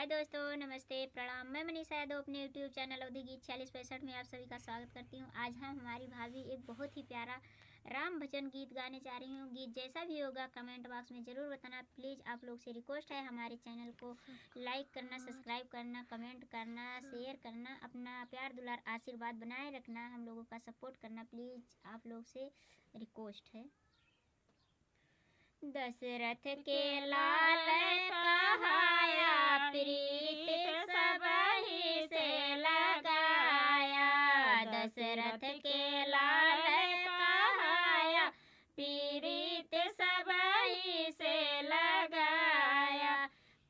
हाय दोस्तों, नमस्ते, प्रणाम। मैं मनीषा यादव अपने यूट्यूब चैनल अवधि गीत 4665 में आप सभी का स्वागत करती हूँ। आज हम हमारी भाभी एक बहुत ही प्यारा राम भजन गीत गाने जा रही हूँ। गीत जैसा भी होगा कमेंट बॉक्स में ज़रूर बताना। प्लीज़ आप लोग से रिक्वेस्ट है हमारे चैनल को लाइक करना, सब्सक्राइब करना, कमेंट करना, शेयर करना, अपना प्यार दुलार आशीर्वाद बनाए रखना, हम लोगों का सपोर्ट करना। प्लीज़ आप लोग से रिक्वेस्ट है। दशरथ के लाल कहाया, प्रीत सबहि से लगाया। दशरथ के लाल कहाया, प्रीत सबहि से लगाया।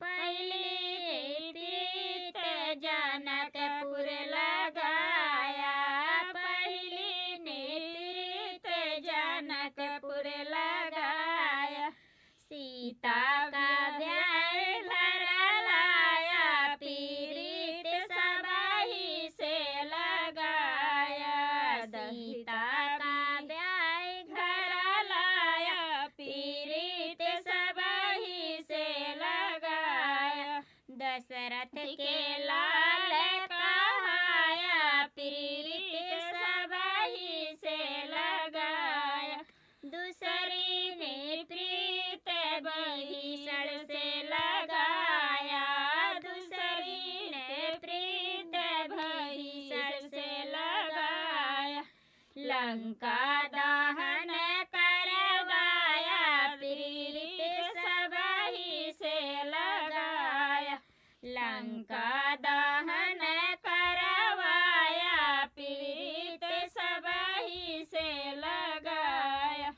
पहली प्रीत जनकपुर लगाया, पहली प्रीत जनकपुर लगाया। सीता का ब्याह घर लाया, प्रीत सबहि से लगाया। सीता का ब्याह घर लाया, प्रीत सबहि से लगाया। दशरथ के लाल कहाया, प्रीत सबहि से लगाया। दूसरी ने प्रीत विभीषण से लगाया, दूसरी ने प्रीत विभीषण से लगाया। लंका दहन करवाया, प्रीत सबहि से लगाया। लंका दहन करवाया, प्रीत सबहि से लगाया।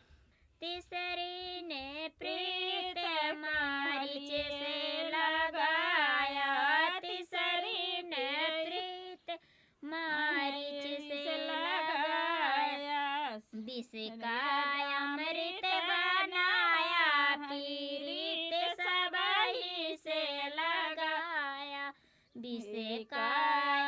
तीसरी ने प्रीत मारीच से लगाया, तीसरी ने प्रीत मारीच से लगाया। विष का अमृत बनाया, प्रीत सबहि से लगाया। विष का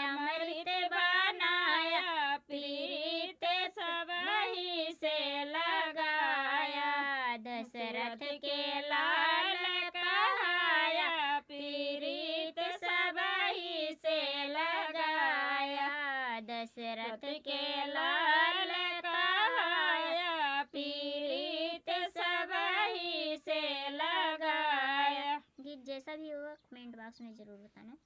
अमृत बनाया, प्रीत सबहि से लगाया। दशरथ के लाल कहाया, प्रीत सबहि से लगाया। दशरथ के लाल कहाया, प्रीत सबहि से लगाया। गीत जैसा भी होगा कमेंट बॉक्स में ज़रूर बताना।